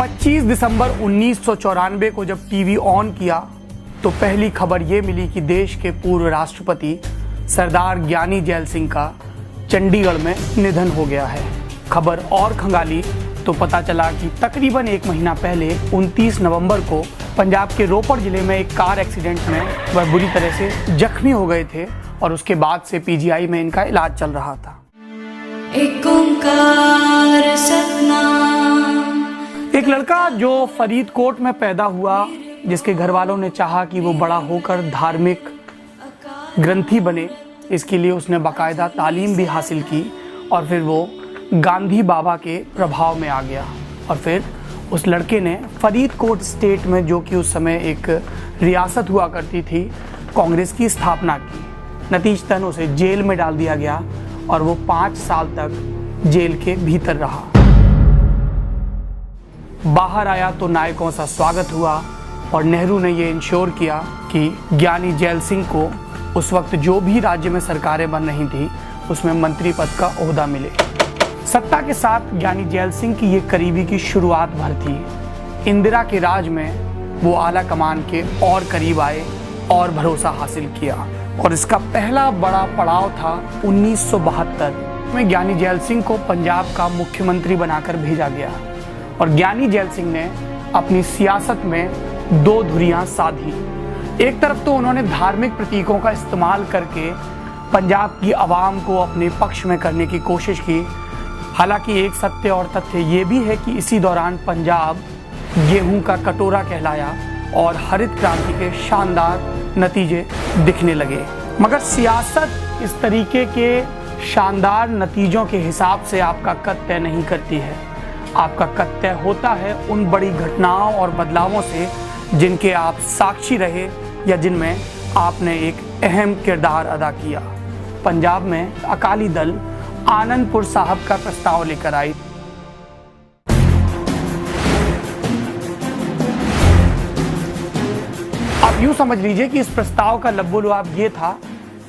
25 दिसंबर 1994 को जब TV on किया तो पहली खबर ये मिली कि देश के पूर्व राष्ट्रपति सरदार ज्ञानी जैल सिंह का चंडीगढ़ में निधन हो गया है। खबर और खंगाली तो पता चला कि तकरीबन एक महीना पहले 29 नवंबर को पंजाब के रोपड़ जिले में एक कार एक्सीडेंट में वह बुरी तरह से जख्मी हो गए थे और उसके बाद से पीजीआई में इनका इलाज चल रहा था। एक ओंकार सतनाम। एक लड़का जो फरीदकोट में पैदा हुआ, जिसके घर वालों ने चाहा कि वो बड़ा होकर धार्मिक ग्रंथी बने, इसके लिए उसने बाकायदा तालीम भी हासिल की और फिर वो गांधी बाबा के प्रभाव में आ गया। और फिर उस लड़के ने फरीदकोट स्टेट में, जो कि उस समय एक रियासत हुआ करती थी, कांग्रेस की स्थापना की। नतीजतन उसे जेल में डाल दिया गया और वो 5 साल तक जेल के भीतर रहा। बाहर आया तो नायकों सा स्वागत हुआ और नेहरू ने ये इंश्योर किया कि ज्ञानी जैल सिंह को उस वक्त जो भी राज्य में सरकारें बन रही थी उसमें मंत्री पद का ओहदा मिले। सत्ता के साथ ज्ञानी जैल सिंह की ये करीबी की शुरुआत भर थी। इंदिरा के राज में वो आला कमान के और करीब आए और भरोसा हासिल किया और इसका पहला बड़ा पड़ाव था 1972 में ज्ञानी जैल सिंह को पंजाब का मुख्यमंत्री बनाकर भेजा गया और ज्ञानी जैल सिंह ने अपनी सियासत में 2 धुरियां साधी। एक तरफ तो उन्होंने धार्मिक प्रतीकों का इस्तेमाल करके पंजाब की आवाम को अपने पक्ष में करने की कोशिश की। हालांकि एक सत्य और तथ्य ये भी है कि इसी दौरान पंजाब गेहूं का कटोरा कहलाया और हरित क्रांति के शानदार नतीजे दिखने लगे। मगर सियासत इस तरीके के शानदार नतीजों के हिसाब से आपका कद तय नहीं करती है। आपका कद तय होता है उन बड़ी घटनाओं और बदलावों से जिनके आप साक्षी रहे या जिनमें आपने एक अहम किरदार अदा किया। पंजाब में अकाली दल आनंदपुर साहब का प्रस्ताव लेकर आई। आप यूं समझ लीजिए कि इस प्रस्ताव का लब्बो-लुआब ये था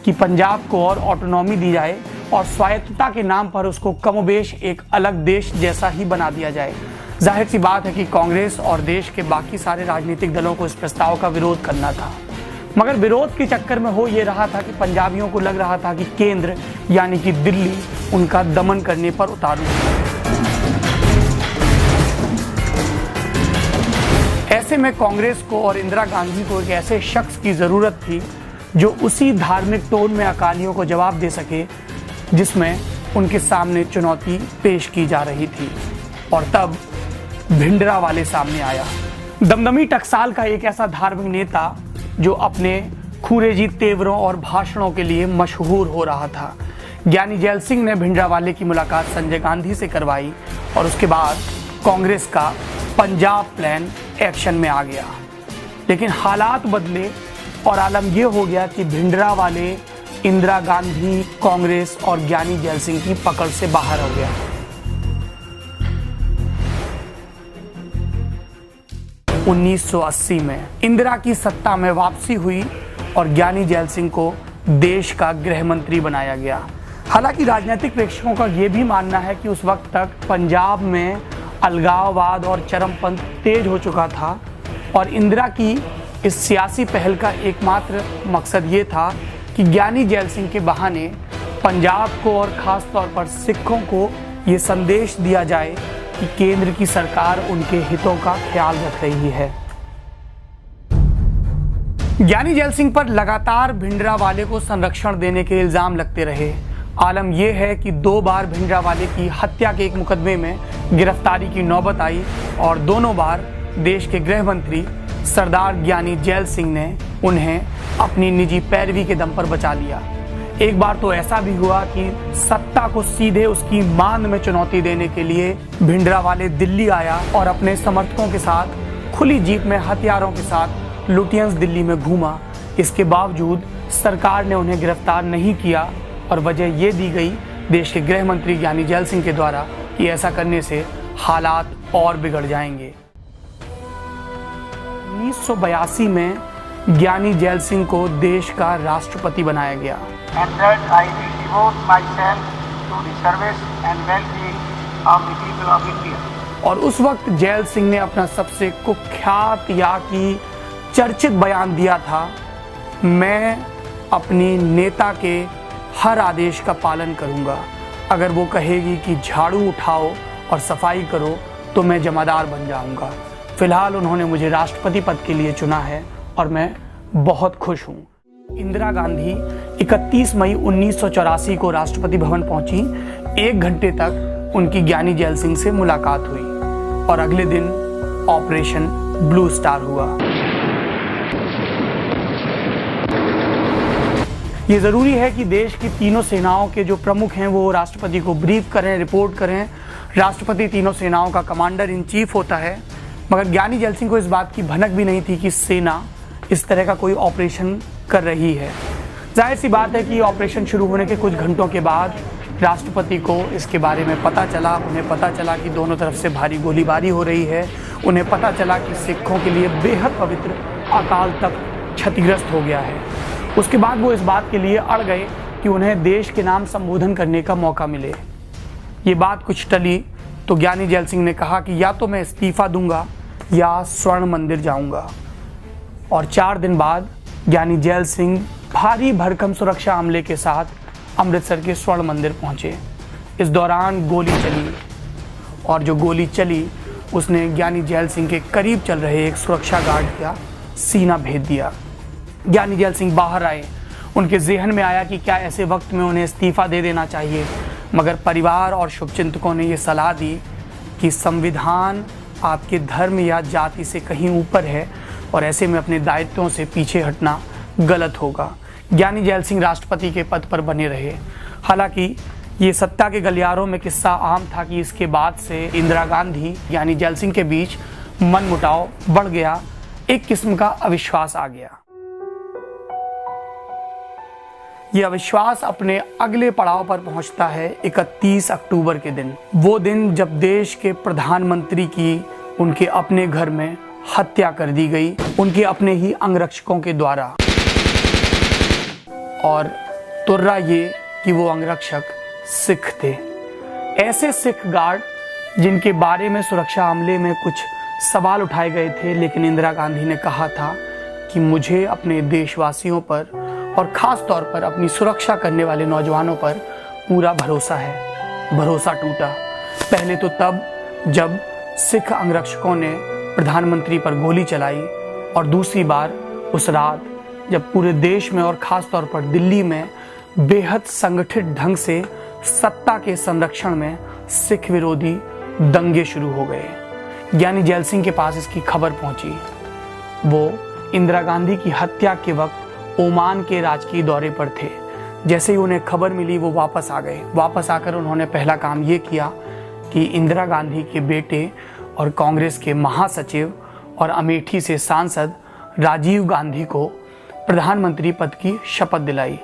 कि पंजाब को और ऑटोनॉमी दी जाए और स्वायत्तता के नाम पर उसको कमोबेश एक अलग देश जैसा ही बना दिया जाए। जाहिर सी बात है कि कांग्रेस और देश के बाकी सारे राजनीतिक दलों को इस प्रस्ताव का विरोध करना था। मगर विरोध के चक्कर में हो ये रहा था कि पंजाबियों को लग रहा था कि केंद्र यानी कि दिल्ली उनका दमन करने पर उतारू है। ऐसे में कांग्रेस को और इंदिरा गांधी को एक ऐसे शख्स की जरूरत थी जो उसी धार्मिक टोन में अकालियों को जवाब दे सके जिसमें उनके सामने चुनौती पेश की जा रही थी। और तब भिंडरावाले सामने आया, दमदमी टकसाल का एक ऐसा धार्मिक नेता जो अपने खूरेजी तेवरों और भाषणों के लिए मशहूर हो रहा था। ज्ञानी जैल सिंह ने भिंडरावाले की मुलाकात संजय गांधी से करवाई और उसके बाद कांग्रेस का पंजाब प्लान एक्शन में आ गया। लेकिन हालात बदले और आलम यह हो गया कि भिंडरावाले इंदिरा गांधी, कांग्रेस और ज्ञानी जैल सिंह की पकड़ से बाहर हो गया। उन्नीस 1980 में इंदिरा की सत्ता में वापसी हुई और ज्ञानी जैल सिंह को देश का गृह मंत्री बनाया गया। हालांकि राजनीतिक प्रेक्षकों का यह भी मानना है कि उस वक्त तक पंजाब में अलगाववाद और चरमपंथ तेज हो चुका था और इंदिरा की इस सियासी पहल का एकमात्र मकसद ये था कि ज्ञानी जैल सिंह के बहाने पंजाब को और ख़ास तौर पर सिखों को ये संदेश दिया जाए कि केंद्र की सरकार उनके हितों का ख्याल रख रही है। ज्ञानी जैल सिंह पर लगातार भिंडरावाले को संरक्षण देने के इल्ज़ाम लगते रहे। आलम यह है कि 2 बार भिंडरावाले की हत्या के एक मुकदमे में गिरफ्तारी की नौबत आई और दोनों बार देश के गृह मंत्री सरदार ज्ञानी जैल सिंह ने उन्हें अपनी निजी पैरवी के दम पर बचा लिया। एक बार तो ऐसा भी हुआ कि सत्ता को सीधे उसकी मांद में चुनौती देने के लिए भिंडरावाले दिल्ली आया और अपने समर्थकों के साथ खुली जीप में हथियारों के साथ लुटियंस दिल्ली में घूमा। इसके बावजूद सरकार ने उन्हें गिरफ्तार नहीं किया और वजह ये दी गई देश के गृह मंत्री ज्ञानी जैल सिंह के द्वारा कि ऐसा करने से हालात और बिगड़ जाएंगे। 1982 में ज्ञानी जैल सिंह को देश का राष्ट्रपति बनाया गया। And that I will devote myself to the service and well-being of the people of India. और उस वक्त जैल सिंह ने अपना सबसे कुख्यात या कि चर्चित बयान दिया था, मैं अपनी नेता के हर आदेश का पालन करूंगा। अगर वो कहेगी कि झाड़ू उठाओ और सफाई करो तो मैं जमादार बन जाऊंगा। फिलहाल उन्होंने मुझे राष्ट्रपति पद के लिए चुना है और मैं बहुत खुश हूँ। इंदिरा गांधी 31 मई 1984 को राष्ट्रपति भवन पहुंची। 1 घंटे तक उनकी ज्ञानी जैल सिंह से मुलाकात हुई और अगले दिन ऑपरेशन ब्लू स्टार हुआ। ये जरूरी है कि देश की तीनों सेनाओं के जो प्रमुख हैं वो राष्ट्रपति को ब्रीफ करें, रिपोर्ट करें। राष्ट्रपति तीनों सेनाओं का कमांडर इन चीफ होता है, मगर ज्ञानी जैल सिंह को इस बात की भनक भी नहीं थी कि सेना इस तरह का कोई ऑपरेशन कर रही है। जाहिर सी बात है कि ऑपरेशन शुरू होने के कुछ घंटों के बाद राष्ट्रपति को इसके बारे में पता चला। उन्हें पता चला कि दोनों तरफ से भारी गोलीबारी हो रही है। उन्हें पता चला कि सिखों के लिए बेहद पवित्र अकाल तख्त क्षतिग्रस्त हो गया है। उसके बाद वो इस बात के लिए अड़ गए कि उन्हें देश के नाम संबोधन करने का मौका मिले। ये बात कुछ टली तो ज्ञानी जैल सिंह ने कहा कि या तो मैं इस्तीफा दूंगा या स्वर्ण मंदिर जाऊंगा। और 4 दिन बाद ज्ञानी जैल सिंह भारी भरकम सुरक्षा अमले के साथ अमृतसर के स्वर्ण मंदिर पहुंचे। इस दौरान गोली चली और जो गोली चली उसने ज्ञानी जैल सिंह के करीब चल रहे एक सुरक्षा गार्ड का सीना भेद दिया। ज्ञानी जैल सिंह बाहर आए। उनके ज़हन में आया कि क्या ऐसे वक्त में उन्हें इस्तीफा दे देना चाहिए, मगर परिवार और शुभचिंतकों ने ये सलाह दी कि संविधान आपके धर्म या जाति से कहीं ऊपर है और ऐसे में अपने दायित्वों से पीछे हटना गलत होगा। ज्ञानी जैल सिंह राष्ट्रपति के पद पर बने रहे। हालांकि ये सत्ता के गलियारों में किस्सा आम था कि इसके बाद से इंदिरा गांधी ज्ञानी जैल सिंह के बीच मनमुटाव बढ़ गया, एक किस्म का अविश्वास आ गया। यह अविश्वास अपने अगले पड़ाव पर पहुंचता है 31 अक्टूबर के दिन। वो दिन जब देश के प्रधानमंत्री की उनके अपने घर में हत्या कर दी गई, उनके अपने ही अंगरक्षकों के द्वारा। और तुर्रा ये कि वो अंगरक्षक सिख थे। ऐसे सिख गार्ड जिनके बारे में सुरक्षा अमले में कुछ सवाल उठाए गए थे, लेकिन इंदिरा गांधी ने कहा था कि मुझे अपने देशवासियों पर और ख़ास तौर पर अपनी सुरक्षा करने वाले नौजवानों पर पूरा भरोसा है। भरोसा टूटा पहले तो तब जब सिख अंगरक्षकों ने प्रधानमंत्री पर गोली चलाई और दूसरी बार उस रात जब पूरे देश में और ख़ास तौर पर दिल्ली में बेहद संगठित ढंग से सत्ता के संरक्षण में सिख विरोधी दंगे शुरू हो गए। ज्ञानी जैल सिंह के पास इसकी खबर पहुंची। वो इंदिरा गांधी की हत्या के वक्त ओमान के राजकीय दौरे पर थे। जैसे ही उन्हें खबर मिली वो वापस आ गए। वापस आकर उन्होंने पहला काम ये किया कि इंदिरा गांधी के बेटे और कांग्रेस के महासचिव और अमेठी से सांसद राजीव गांधी को प्रधानमंत्री पद की शपथ दिलाई।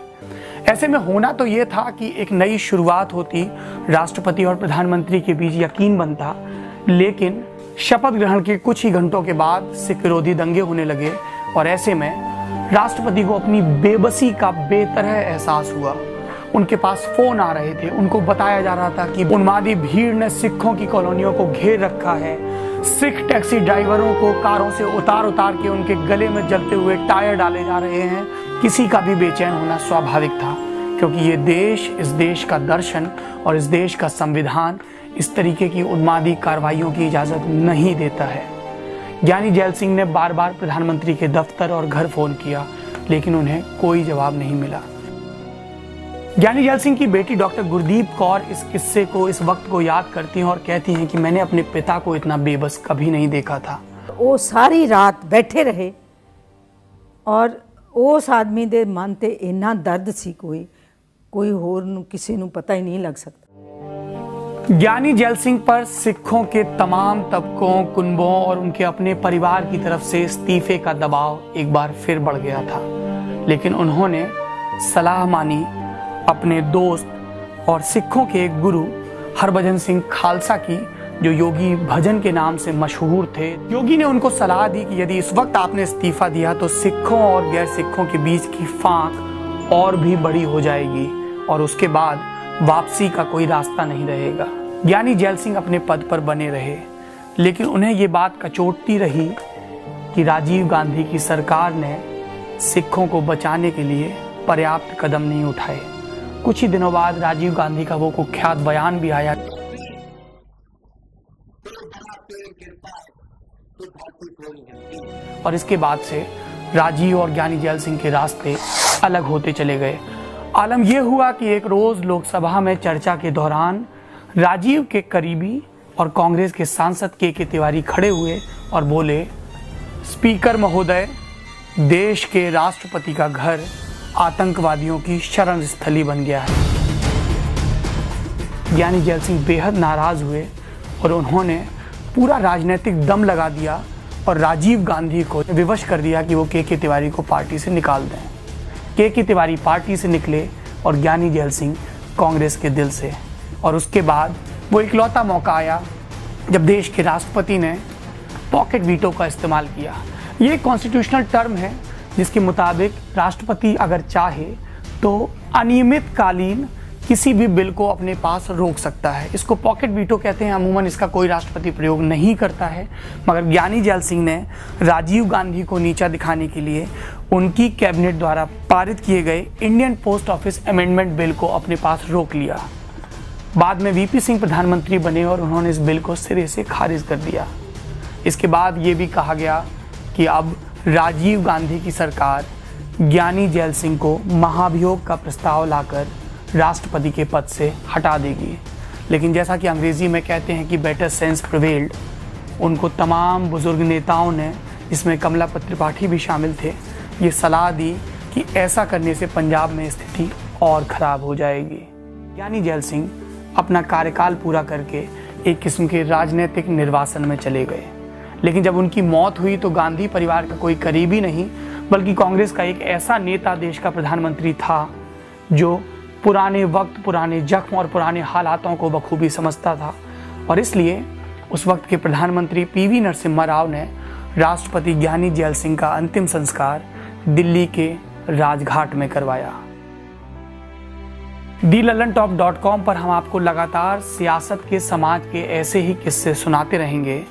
ऐसे में होना तो ये था कि एक नई शुरुआत होती, राष्ट्रपति और प्रधानमंत्री के बीच यकीन बनता, लेकिन शपथ ग्रहण के कुछ ही घंटों के बाद सिख विरोधी दंगे होने लगे और ऐसे में राष्ट्रपति को अपनी बेबसी का बेतरह एहसास हुआ। उनके पास फोन आ रहे थे, उनको बताया जा रहा था कि उन्मादी भीड़ ने सिखों की कॉलोनियों को घेर रखा है। सिख टैक्सी ड्राइवरों को कारों से उतार के उनके गले में जलते हुए टायर डाले जा रहे हैं। किसी का भी बेचैन होना स्वाभाविक था, क्योंकि ये देश, इस देश का दर्शन और इस देश का संविधान इस तरीके की उन्मादी कार्रवाइयों की इजाज़त नहीं देता है। ज्ञानी जैल सिंह ने बार बार प्रधानमंत्री के दफ्तर और घर फोन किया, लेकिन उन्हें कोई जवाब नहीं मिला। ज्ञानी जैल सिंह की बेटी डॉक्टर गुरदीप कौर इस किस्से को, इस वक्त को याद करती हैं और कहती हैं कि मैंने अपने पिता को इतना बेबस कभी नहीं देखा था। वो सारी रात बैठे रहे और उस आदमी दे मन ते इन्ना दर्द सी कोई होर किसी नूं पता ही नहीं लग सकता। ज्ञानी जैल सिंह पर सिखों के तमाम तबकों, कुनबों और उनके अपने परिवार की तरफ से इस्तीफे का दबाव एक बार फिर बढ़ गया था, लेकिन उन्होंने सलाह मानी अपने दोस्त और सिखों के एक गुरु हरभजन सिंह खालसा की, जो योगी भजन के नाम से मशहूर थे। योगी ने उनको सलाह दी कि यदि इस वक्त आपने इस्तीफा दिया तो सिखों और गैर सिखों के बीच की फांक और भी बड़ी हो जाएगी और उसके बाद वापसी का कोई रास्ता नहीं रहेगा। ज्ञानी जैल सिंह अपने पद पर बने रहे। लेकिन उन्हें ये बात कचोटती रही कि राजीव गांधी की सरकार ने सिखों को बचाने के लिए पर्याप्त कदम नहीं उठाए। कुछ ही दिनों बाद राजीव गांधी का वो कुख्यात बयान भी आया और इसके बाद से राजीव और ज्ञानी जैल सिंह के रास्ते अलग होते चले गए। आलम यह हुआ कि एक रोज लोकसभा में चर्चा के दौरान राजीव के करीबी और कांग्रेस के सांसद के तिवारी खड़े हुए और बोले, स्पीकर महोदय, देश के राष्ट्रपति का घर आतंकवादियों की शरण स्थली बन गया है। ज्ञानी जैल सिंह बेहद नाराज हुए और उन्होंने पूरा राजनीतिक दम लगा दिया और राजीव गांधी को विवश कर दिया कि वो के तिवारी को पार्टी से निकाल दें। के तिवारी पार्टी से निकले और ज्ञानी जैल सिंह कांग्रेस के दिल से। और उसके बाद वो इकलौता मौका आया जब देश के राष्ट्रपति ने पॉकेट वीटो का इस्तेमाल किया। ये कॉन्स्टिट्यूशनल टर्म है जिसके मुताबिक राष्ट्रपति अगर चाहे तो अनियमित कालीन किसी भी बिल को अपने पास रोक सकता है। इसको पॉकेट वीटो कहते हैं। अमूमन इसका कोई राष्ट्रपति प्रयोग नहीं करता है, मगर ज्ञानी जैल सिंह ने राजीव गांधी को नीचा दिखाने के लिए उनकी कैबिनेट द्वारा पारित किए गए Indian post office amendment bill को अपने पास रोक लिया। बाद में वीपी सिंह प्रधानमंत्री बने और उन्होंने इस बिल को सिरे से खारिज कर दिया। इसके बाद ये भी कहा गया कि अब राजीव गांधी की सरकार ज्ञानी जैल सिंह को महाभियोग का प्रस्ताव लाकर राष्ट्रपति के पद से हटा देगी। लेकिन जैसा कि अंग्रेजी में कहते हैं कि बेटर सेंस प्रिवेल्ड, उनको तमाम बुजुर्ग नेताओं ने, जिसमें कमलापत त्रिपाठी भी शामिल थे, ये सलाह दी कि ऐसा करने से पंजाब में स्थिति और ख़राब हो जाएगी। ज्ञानी जैल सिंह अपना कार्यकाल पूरा करके एक किस्म के राजनीतिक निर्वासन में चले गए। लेकिन जब उनकी मौत हुई तो गांधी परिवार का कोई करीबी नहीं बल्कि कांग्रेस का एक ऐसा नेता देश का प्रधानमंत्री था जो पुराने वक्त, पुराने जख्म और पुराने हालातों को बखूबी समझता था। और इसलिए उस वक्त के प्रधानमंत्री पीवी नरसिम्हा राव ने राष्ट्रपति ज्ञानी जैल सिंह का अंतिम संस्कार दिल्ली के राजघाट में करवाया। DLallanTop.com पर हम आपको लगातार सियासत के, समाज के ऐसे ही किस्से सुनाते रहेंगे